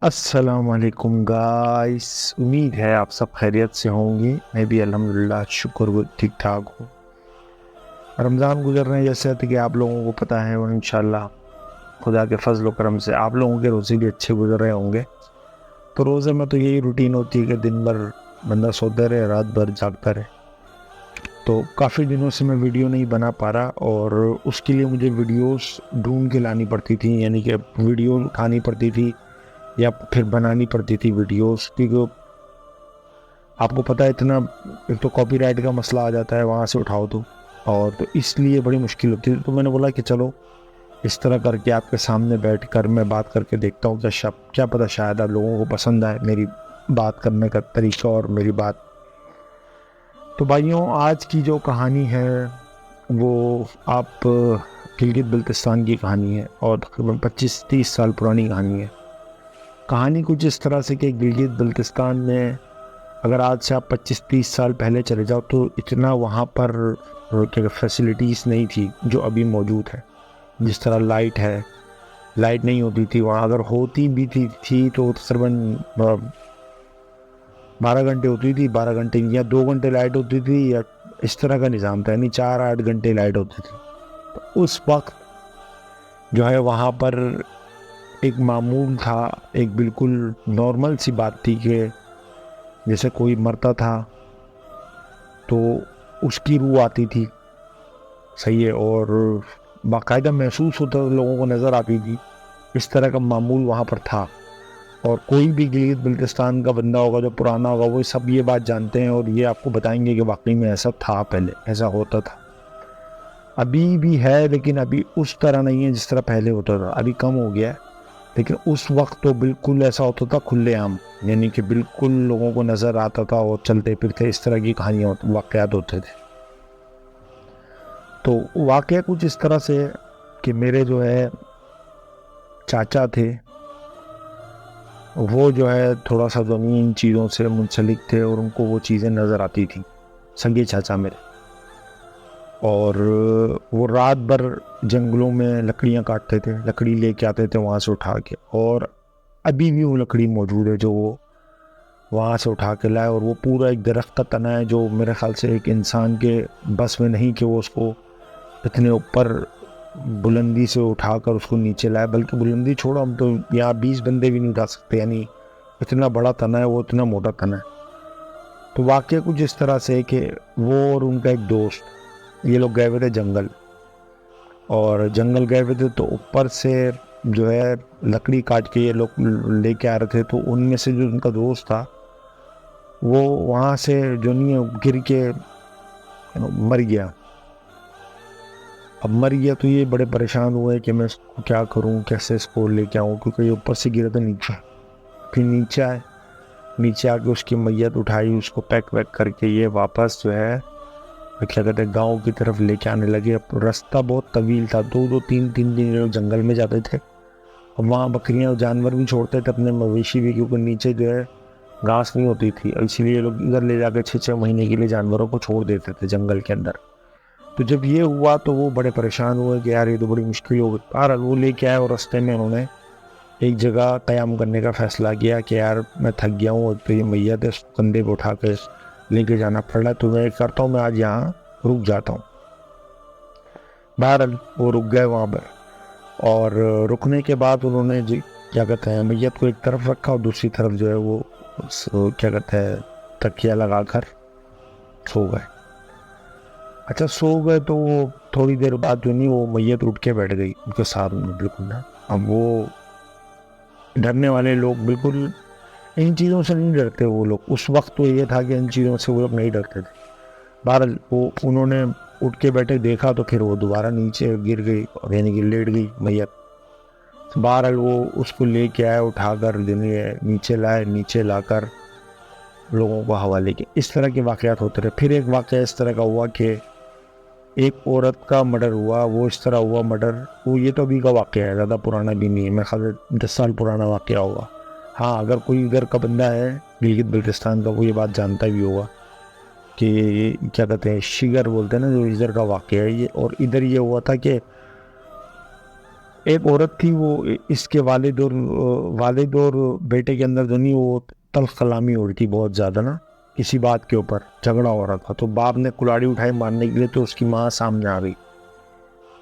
अस्सलामुअलैकुम गाइस। उम्मीद है आप सब खैरियत से होंगे। मैं भी अल्हम्दुलिल्लाह शुक्र ठीक ठाक हूँ। रमज़ान गुजर रहे हैं जैसे कि आप लोगों को पता है, और इंशाल्लाह खुदा के फजल करम से आप लोगों के रोज़े भी अच्छे गुजर रहे होंगे। तो रोज़े में तो यही रूटीन होती है कि दिन भर बंदा सोता रहे, रात भर जागता रहे। तो काफ़ी दिनों से मैं वीडियो नहीं बना पा रहा, और उसके लिए मुझे वीडियोस ढूंढ के लानी पड़ती थी, यानी कि वीडियो उठानी पड़ती थी या फिर बनानी पड़ती थी वीडियोस, क्योंकि आपको पता है इतना, एक तो कॉपीराइट का मसला आ जाता है वहाँ से उठाओ तो इसलिए बड़ी मुश्किल होती है। तो मैंने बोला कि चलो इस तरह करके आपके सामने बैठकर मैं बात करके देखता हूँ, क्या पता शायद आप लोगों को पसंद आए मेरी बात करने का तरीका और मेरी बात। तो भाइयों, आज की जो कहानी है वो आप गिलगित बल्तिस्तान की कहानी है, और तकरीबन 25-30 साल पुरानी कहानी है। कहानी कुछ इस तरह से कि गिलगित बल्तिस्तान में अगर आज से आप 25-30 साल पहले चले जाओ तो इतना वहाँ पर क्या फैसिलिटीज़ नहीं थी जो अभी मौजूद है। जिस तरह लाइट नहीं होती थी वहाँ, अगर होती भी थी तो तकरीबन 12 घंटे होती थी, 12 घंटे या 2 घंटे लाइट होती थी, या इस तरह का निज़ाम था, यानी 4-8 घंटे लाइट होती थी। तो उस वक्त जो है वहाँ पर एक मामूल था, एक बिल्कुल नॉर्मल सी बात थी कि जैसे कोई मरता था तो उसकी रूह आती थी, सही है, और बाकायदा महसूस होता था, लोगों को नज़र आती थी। इस तरह का मामूल वहाँ पर था। और कोई भी गिलगित बल्तिस्तान का बंदा होगा जो पुराना होगा वो सब ये बात जानते हैं, और ये आपको बताएंगे कि वाकई में ऐसा था, पहले ऐसा होता था। अभी भी है, लेकिन अभी उस तरह नहीं है जिस तरह पहले होता था, अभी कम हो गया है। लेकिन उस वक्त तो बिल्कुल ऐसा होता था खुलेआम, यानी कि बिल्कुल लोगों को नज़र आता था और चलते फिरते इस तरह की कहानियाँ वाक़यात होते थे। तो वाक़या कुछ इस तरह से कि मेरे जो है चाचा थे, वो जो है थोड़ा सा ज़मीन चीज़ों से मुंसलिक थे, और उनको वो चीज़ें नज़र आती थी, सगे चाचा मेरे। और वो रात भर जंगलों में लकड़ियाँ काटते थे, लकड़ी लेके आते थे वहाँ से उठा के, और अभी भी वो लकड़ी मौजूद है जो वो वहाँ से उठा के लाए। और वो पूरा एक दरख्त का तना है जो मेरे ख्याल से एक इंसान के बस में नहीं कि वो उसको इतने ऊपर बुलंदी से उठाकर उसको नीचे लाए, बल्कि बुलंदी छोड़ो, हम तो यहाँ 20 बंदे भी नहीं उठा सकते, यानी इतना बड़ा तना है वो, इतना मोटा तना है। तो वाकया कुछ इस तरह से कि वो और उनका एक दोस्त, ये लोग गए हुए थे जंगल, और जंगल गए हुए थे तो ऊपर से जो है लकड़ी काट के ये लोग लेके आ रहे थे। तो उनमें से जो उनका दोस्त था वो वहाँ से जो नहीं गिर के मर गया। अब मर गया तो ये बड़े परेशान हुए कि मैं इसको क्या करूं, कैसे इसको लेके आऊं, क्योंकि ये ऊपर से गिरा था नीचे। फिर नीचे आए, नीचे आके उसकी मैयत उठाई, उसको पैक वैक करके ये वापस जो है क्या कहते हैं गाँव की तरफ लेके आने लगे। अब रास्ता बहुत तवील था, 2-2 3-3 दिन लोग जंगल में जाते थे, और वहाँ बकरियाँ और जानवर भी छोड़ते थे, अपने मवेशी भी, क्योंकि नीचे जो है घास नहीं होती थी, इसीलिए लोग इधर ले जाकर 6-6 महीने के लिए जानवरों को छोड़ देते थे जंगल के अंदर। तो जब ये हुआ तो वो बड़े परेशान हुए कि यार ये तो बड़ी मुश्किल हो गई। बहरहाल वो लेके आए, और रास्ते में उन्होंने एक जगह क़याम करने का फ़ैसला किया कि यार मैं थक गया हूँ, और तो ये मैयत है, इसको कंधे पर उठा के लेके जाना पड़ रहा है, तो मैं करता हूँ मैं आज यहाँ रुक जाता हूँ। बहरहाल वो रुक गए वहाँ पर, और रुकने के बाद उन्होंने जी क्या कहते हैं मैयत को एक तरफ रखा, और दूसरी तरफ जो है वो क्या कहते हैं तकिया लगा कर सो गए। अच्छा, सो गए तो वो थोड़ी देर बाद जो नहीं वो मैयत उठ के बैठ गई उनके सामने, बिल्कुल ना। अब वो डरने वाले लोग बिल्कुल इन चीज़ों से नहीं डरते, वो लोग उस वक्त तो ये था कि इन चीज़ों से वो लोग नहीं डरते थे। बहरहाल वो उन्होंने उठ के बैठे, देखा तो फिर वो दोबारा नीचे गिर गई, और यानी कि लेट गई मैयत। बहरहाल वो उसको लेके आए, उठाकर नीचे लाए, नीचे लाकर लोगों को हवाले किया। इस तरह के वाक़यात होते रहे। फिर एक वाक़या इस तरह का हुआ कि एक औरत का मर्डर हुआ। वो इस तरह हुआ मर्डर, वो ये तो अभी का वाक़या है, ज़्यादा पुराना भी नहीं है, मेरे ख्याल से 10 साल पुराना वाक़या होगा। हाँ, अगर कोई इधर का बंदा है गिलगित बल्तिस्तान का, वो ये बात जानता भी होगा कि ये क्या कहते हैं शिगर बोलते हैं ना, जो इधर का वाक़या है ये। और इधर ये हुआ था कि एक औरत थी, वो इसके वालिद और बेटे के अंदर जो नहीं वो तल्ख कलामी हो रही थी बहुत ज़्यादा ना, किसी बात के ऊपर झगड़ा हो रहा था। तो बाप ने कुल्हाड़ी उठाई मारने के लिए, तो उसकी माँ सामने आ गई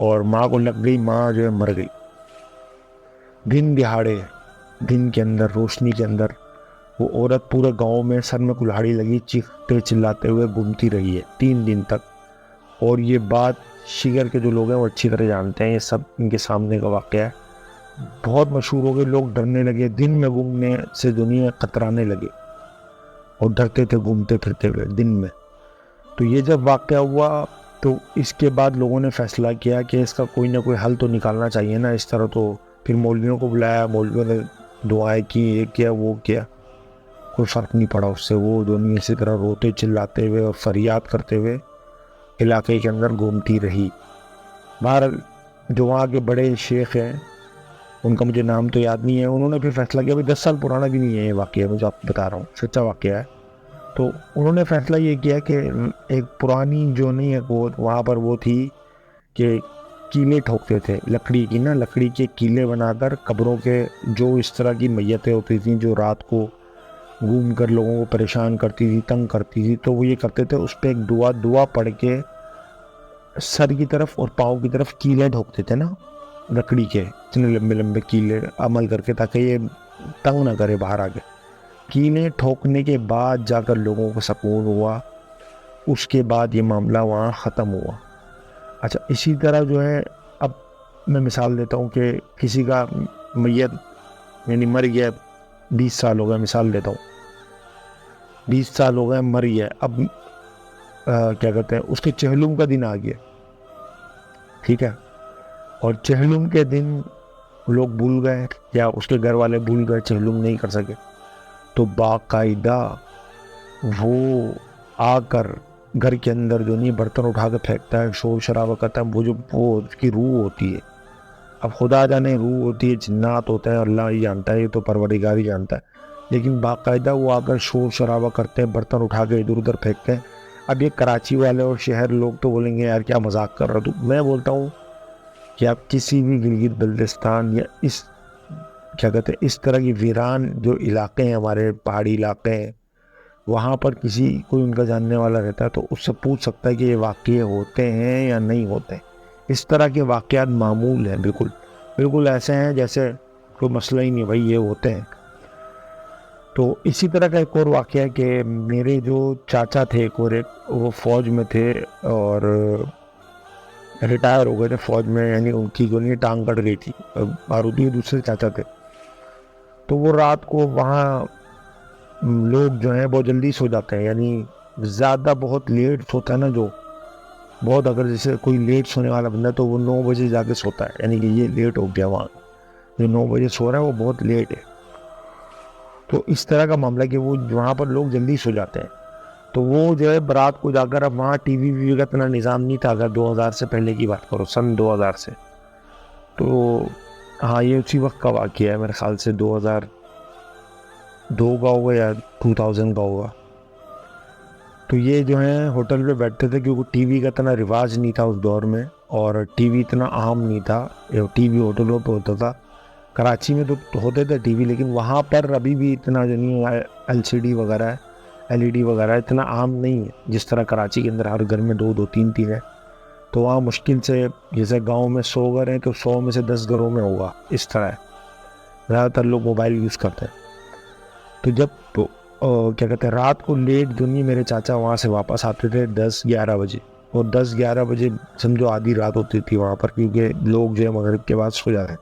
और माँ को लग गई, माँ जो है मर गई। दिन दिहाड़े, दिन के अंदर, रोशनी के अंदर वो औरत पूरे गांव में सर में कुल्हाड़ी लगी चीखते चिल्लाते हुए घूमती रही है 3 दिन तक। और ये बात शिगर के जो लोग हैं वो अच्छी तरह जानते हैं, ये सब इनके सामने का वाक़या है। बहुत मशहूर हो गए, लोग डरने लगे, दिन में घूमने से दुनिया कतराने लगे और डरते थे घूमते फिरते हुए दिन में। तो ये जब वाक़या हुआ तो इसके बाद लोगों ने फैसला किया कि इसका कोई ना कोई हल तो निकालना चाहिए ना इस तरह। तो फिर मौलवियों को बुलाया, मौलवियों ने दुआएं की, ये किया वो किया, कोई फ़र्क नहीं पड़ा उससे। वो दोनों इसी तरह रोते चिल्लाते हुए और फरियाद करते हुए इलाके के अंदर घूमती रही। बहरहाल जो वहाँ के बड़े शेख हैं, उनका मुझे नाम तो याद नहीं है, उन्होंने फिर फैसला किया, भाई 10 साल पुराना भी नहीं है ये वाक़या, मैं जो आपको बता रहा हूँ सच्चा वाक़या है। तो उन्होंने फैसला ये किया कि एक पुरानी जो नहीं है वो वहाँ पर वो थी कि कीले ठोकते थे लकड़ी की ना, लकड़ी के कीले बनाकर कब्रों के, जो इस तरह की मैयतें होती थी जो रात को घूम कर लोगों को परेशान करती थी, तंग करती थी, तो वो ये करते थे, उस पर एक दुआ पढ़ के सर की तरफ और पाँव की तरफ कीले ठोकते थे ना, लकड़ी के इतने लंबे लंबे कीले अमल करके, ताकि ये तंग ना करे बाहर आके। कीले ठोकने के बाद जाकर लोगों को सुकून हुआ, उसके बाद ये मामला वहाँ ख़त्म हुआ। अच्छा, इसी तरह जो है, अब मैं मिसाल देता हूँ कि किसी का मैयत यानी मर गया, 20 साल हो गए, मिसाल देता हूँ 20 साल हो गए मर गया, अब क्या कहते हैं, उसके चहलुम का दिन आ गया, ठीक है, और चहलुम के दिन लोग भूल गए या उसके घर वाले भूल गए, चहलुम नहीं कर सके, तो बाकायदा वो आकर घर के अंदर जो नहीं बर्तन उठा कर फेंकता है, शोर शराबा करता है, वो उसकी रूह होती है। अब खुदा जाने रूह होती है, जिन्नात होता है, अल्लाह ही जानता है, ये तो परवरदिगार ही जानता है, लेकिन बाकायदा वो आकर शोर शराबा करते हैं, बर्तन उठा के इधर उधर फेंकते हैं। अब ये कराची वाले और शहर लोग तो बोलेंगे यार क्या मजाक कर रहा हो, तो मैं बोलता हूँ कि आप किसी भी गिलगित बल्तिस्तान या इस क्या कहते हैं इस तरह की वीरान जो इलाके हैं, हमारे पहाड़ी इलाके हैं, वहाँ पर किसी कोई उनका जानने वाला रहता है तो उससे पूछ सकता है कि ये वाक़ये होते हैं या नहीं होते। इस तरह के वाक़यात मामूल हैं, बिल्कुल बिल्कुल ऐसे हैं जैसे कोई मसला ही नहीं, भाई ये होते हैं। तो इसी तरह का एक और वाक़या है कि मेरे जो चाचा थे एक वो फ़ौज में थे और रिटायर हो गए थे फ़ौज में, यानी उनकी जो नहीं टांग कट गई थी, बारूदी दूसरे चाचा थे। तो वो रात को वहाँ लोग जो हैं बहुत जल्दी सो जाते हैं, यानी ज़्यादा बहुत लेट सोता है ना जो, बहुत अगर जैसे कोई लेट सोने वाला बंदा है तो वो 9 बजे जाके सोता है, यानी कि ये लेट हो गया, वहाँ जो 9 बजे सो रहा है वो बहुत लेट है। तो इस तरह का मामला कि वो वहाँ पर लोग जल्दी सो जाते हैं। तो वो जो है बारात को जाकर, अब वहाँ टीवी वीवी का इतना निज़ाम नहीं था, अगर 2000 से पहले की बात करो, सन 2000 से, तो हाँ ये उसी वक्त का वाक़या है, मेरे ख्याल से 2002 का होगा या 2000 का होगा। तो ये जो है होटल पे बैठते थे, क्योंकि टीवी का इतना रिवाज नहीं था उस दौर में और टीवी इतना आम नहीं था, टीवी होटलों पे होता था। कराची में तो होते थे टीवी, लेकिन वहाँ पर अभी भी इतना जो नहीं है, LCD वगैरह LED वगैरह इतना आम नहीं है जिस तरह कराची के अंदर हर घर में 2-2 3-3 है। तो वहाँ मुश्किल से, जैसे गांव में 100 घर हैं तो 100 में से 10 घरों में होगा, इस तरह है। ज़्यादातर लोग मोबाइल यूज़ करते हैं। तो जब क्या कहते हैं रात को लेट दुनिया मेरे चाचा वहाँ से वापस आते थे 10-11 बजे, और 10-11 बजे समझो आधी रात होती थी वहाँ पर, क्योंकि लोग जो है मगरिब के बाद सो जाते हैं,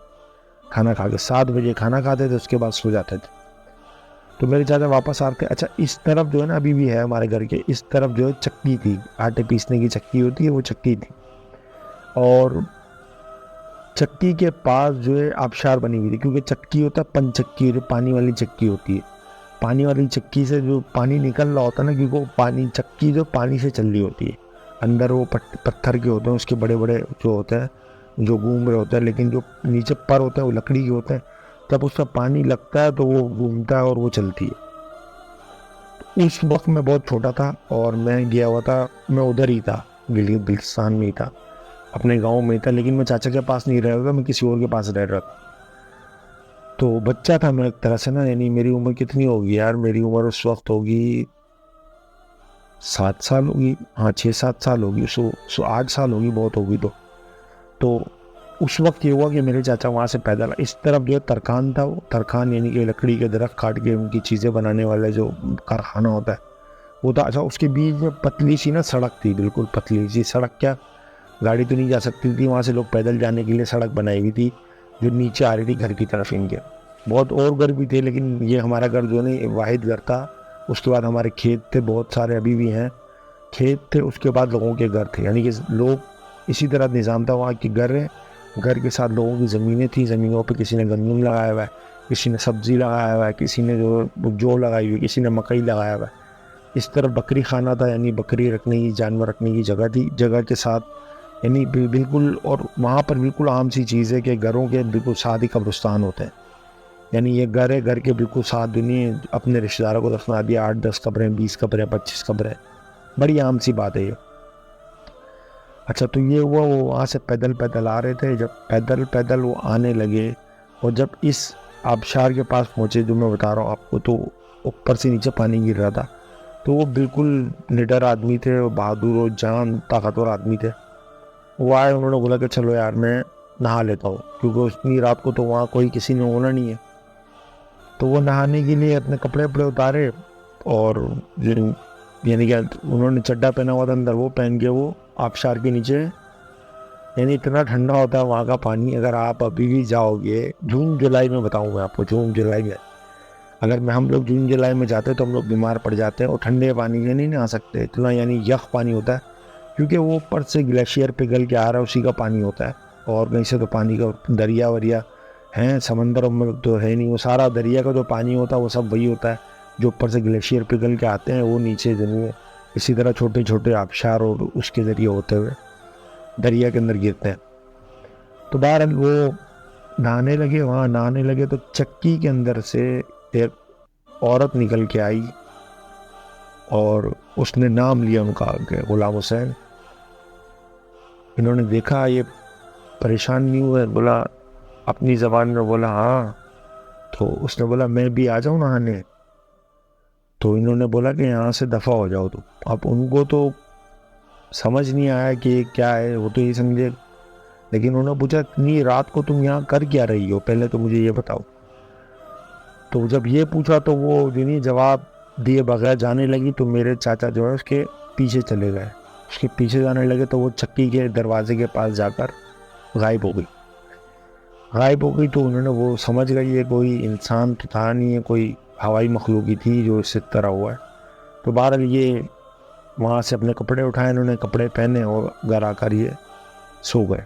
खाना खा के 7 बजे खाना खाते थे, उसके बाद सो जाते थे। तो मेरे चाचा वापस आते। अच्छा, इस तरफ जो है ना अभी भी है हमारे घर के इस तरफ जो है चक्की थी, आटे पीसने की चक्की होती है, वो चक्की थी, और चक्की के पास जो है आबशार बनी हुई थी, क्योंकि चक्की होता है पंचक्की, जो पानी वाली चक्की होती है, पानी वाली चक्की से जो पानी निकल रहा होता है ना, क्योंकि वो पानी चक्की जो पानी से चल रही होती है, अंदर वो पत्थर के होते हैं, उसके बड़े बड़े जो होते हैं जो घूम रहे होते हैं, लेकिन जो नीचे पर होते हैं वो लकड़ी के होते हैं। जब उसका पानी लगता है तो वो घूमता है और वो चलती है। उस वक्त मैं बहुत छोटा था और मैं गया हुआ था, मैं उधर ही था, गिलगित बल्तिस्तान में ही था। अपने गांव में था, लेकिन मैं चाचा के पास नहीं रह रहा था, मैं किसी और के पास रह रहा था। तो बच्चा था मैं एक तरह से ना, यानी मेरी उम्र कितनी होगी यार, मेरी उम्र उस वक्त होगी 7 साल होगी, हाँ 6-7 साल होगी, सो 8 साल होगी, बहुत होगी। तो उस वक्त ये हुआ कि मेरे चाचा वहाँ से पैदल, इस तरफ जो तरखान था, वो तरखान यानी कि लकड़ी के दरख्त काट के उनकी चीज़ें बनाने वाला जो कारखाना होता है वो था। अच्छा, उसके बीच में पतली सी ना सड़क थी, बिल्कुल पतली सी सड़क, क्या गाड़ी तो नहीं जा सकती थी वहाँ से, लोग पैदल जाने के लिए सड़क बनाई हुई थी जो नीचे आ रही थी घर की तरफ इनके। बहुत और घर भी थे, लेकिन ये हमारा घर जो नहीं वाहिद घर था। उसके बाद हमारे खेत थे बहुत सारे, अभी भी हैं खेत थे, उसके बाद लोगों के घर थे, यानी कि लोग इसी तरह निज़ाम था वहाँ की। घर के साथ लोगों की ज़मीनें थी, ज़मीनों पे किसी ने गंदम लगाया हुआ है, किसी ने सब्ज़ी लगाया हुआ है, किसी ने जो लगाई हुई, किसी ने मकई लगाया हुआ है। इस तरफ बकरी खाना था, यानी बकरी रखने की, जानवर रखने की जगह थी, जगह के साथ यानी बिल्कुल। और वहाँ पर बिल्कुल आम सी चीज़ है कि घरों के बिल्कुल साथ ही कब्रिस्तान होते हैं, यानी ये घर है, घर के बिल्कुल साथ दुनिया अपने रिश्तेदारों को दफना दिया, 8-10 कब्रें, 20 कब्रें, 25 कब्रें, बड़ी आम सी बात है ये। अच्छा, तो ये हुआ, वो वहाँ से पैदल पैदल आ रहे थे, जब पैदल पैदल वो आने लगे और जब इस आबशार के पास पहुँचे जो मैं बता रहा हूँ आपको, तो ऊपर से नीचे पानी गिर रहा था। तो वो बिल्कुल निडर आदमी थे, वो बहादुर और जान ताकतवर आदमी थे। वो आए, उन्होंने बोला कि चलो यार मैं नहा लेता हूँ, क्योंकि उतनी रात को तो वहाँ कोई किसी ने होना नहीं है। तो वो नहाने के लिए अपने कपड़े वपड़े उतारे, और यानी कि उन्होंने चड्डा पहना हुआ था अंदर, वो पहन के वो आबशार के नीचे, यानी इतना ठंडा होता है वहाँ का पानी। अगर आप अभी भी जाओगे जून जुलाई में, बताऊँ मैं आपको, जून जुलाई में अगर हम लोग जून जुलाई में जाते तो हम लोग बीमार पड़ जाते हैं, और ठंडे पानी में नहीं नहा सकते, इतना यानी यख पानी होता है, क्योंकि वो ऊपर से ग्लेशियर पिघल के आ रहा है, उसी का पानी होता है। और कहीं से तो पानी का दरिया वरिया हैं, समंदर में तो है नहीं, वो सारा दरिया का जो पानी होता है वो सब वही होता है, जो ऊपर से ग्लेशियर पिघल के आते हैं, वो नीचे जमीन इसी तरह छोटे छोटे आबशार और उसके ज़रिए होते हुए दरिया के अंदर गिरते हैं। तो बहरहाल वो नहाने लगे, वहाँ नहाने लगे तो चक्की के अंदर से एक औरत निकल के आई और उसने नाम लिया उनका, गुलाम हुसैन। इन्होंने देखा ये परेशान नहीं हुए, बोला अपनी ज़बान में, बोला हाँ। तो उसने बोला मैं भी आ जाऊँ नहाने। तो इन्होंने बोला कि यहाँ से दफ़ा हो जाओ तुम। अब उनको तो समझ नहीं आया कि क्या है, वो तो ये समझे, लेकिन उन्होंने पूछा इतनी रात को तुम यहाँ कर क्या रही हो, पहले तो मुझे ये बताओ। तो जब ये पूछा तो वो जिन्हीं जवाब दिए बगैर जाने लगी, तो मेरे चाचा जो है उसके पीछे चले गए, उसके पीछे जाने लगे, तो वो चक्की के दरवाजे के पास जाकर गायब हो गई। तो उन्होंने, वो समझ गई ये कोई इंसान तो था नहीं है, कोई हवाई मखलूक थी जो इससे तरह हुआ है। तो बहरहाल ये वहाँ से अपने कपड़े उठाए, इन्होंने कपड़े पहने और घर आकर ये सो गए।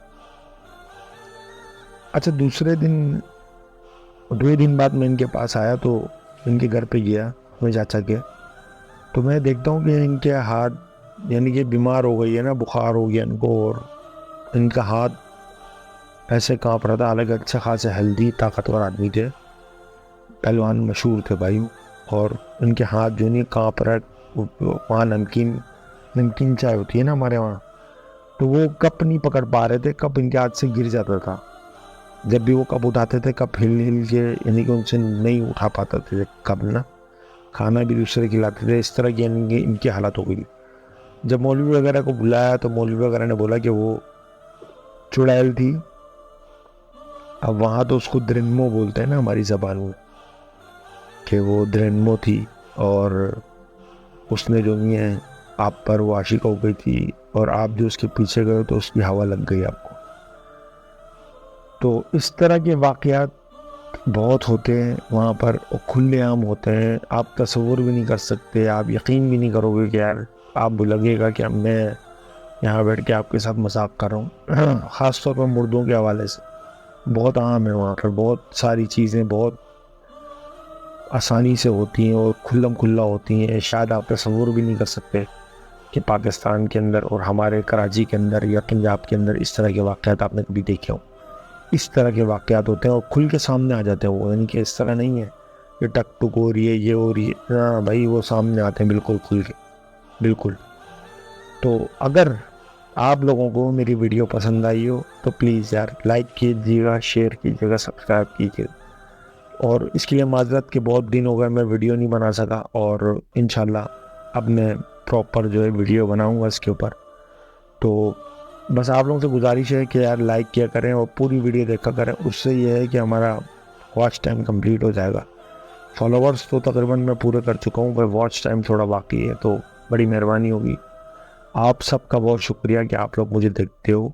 अच्छा, 2 दिन बाद मैं इनके पास आया, तो इनके घर पे गया अपने चाचा के, तो मैं देखता हूँ कि इनके हाथ, यानी कि बीमार हो गई है ना, बुखार हो गया इनको, और इनका हाथ ऐसे काँप रहा था। हालांकि अच्छे खासे हेल्दी ताकतवर आदमी थे, पहलवान मशहूर थे भाई, और इनके हाथ जो नहीं काँप रहा। वहाँ नमकीन चाय होती है ना हमारे वहाँ, तो वो कप नहीं पकड़ पा रहे थे, कप इनके हाथ से गिर जाता था। जब भी वो कप उठाते थे, कप हिल हिल के, यानी कि उनसे नहीं उठा पाते थे कप ना, खाना भी दूसरे खिलाते थे, इस तरह की इनकी हालत हो गई। जब मौलवी वगैरह को बुलाया तो मौलवी वगैरह ने बोला कि वो चुड़ैल थी। अब वहाँ तो उसको द्रिन्मो बोलते हैं ना हमारी ज़बान में, कि वो द्रिन्मो थी, और उसने जो नहीं है आप पर वो आशिक हो गई थी, और आप जो उसके पीछे गए तो उसकी हवा लग गई आपको। तो इस तरह के वाक़यात बहुत होते हैं वहाँ पर, और खुलेआम होते हैं, आप तसव्वुर भी नहीं कर सकते, आप यकीन भी नहीं करोगे कि यार, आप लगेगा कि मैं यहाँ बैठ के आपके साथ मजाक कर रहा हूँ। ख़ास तौर पर मुर्दों के हवाले से बहुत आम है वहाँ पर, बहुत सारी चीज़ें बहुत आसानी से होती हैं और खुल्लम खुल्ला होती हैं, शायद आप तसव्वुर भी नहीं कर सकते कि पाकिस्तान के अंदर और हमारे कराची के अंदर या पंजाब के अंदर इस तरह के वाक़यात आपने कभी देखे हों। इस तरह के वाक़यात होते हैं और खुल के सामने आ जाते हैं वो, यानी कि इस तरह नहीं है कि टक टुक हो रही है, ये हो रही है, हाँ भाई वो सामने आते हैं बिल्कुल खुल के, बिल्कुल। तो अगर आप लोगों को मेरी वीडियो पसंद आई हो तो प्लीज़ यार लाइक कीजिएगा, शेयर कीजिएगा, सब्सक्राइब कीजिएगा। और इसके लिए माज़रत कि बहुत दिन हो गए मैं वीडियो नहीं बना सका, और इंशाल्लाह अब मैं प्रॉपर जो है वीडियो बनाऊंगा इसके ऊपर। तो बस आप लोगों से गुजारिश है कि यार लाइक किया करें और पूरी वीडियो देखा करें, उससे ये है कि हमारा वॉच टाइम कंप्लीट हो जाएगा। फॉलोवर्स तो तकरीबन मैं पूरे कर चुका हूँ, पर वॉच टाइम थोड़ा बाकी है, तो बड़ी मेहरबानी होगी। आप सबका बहुत शुक्रिया कि आप लोग मुझे देखते हो।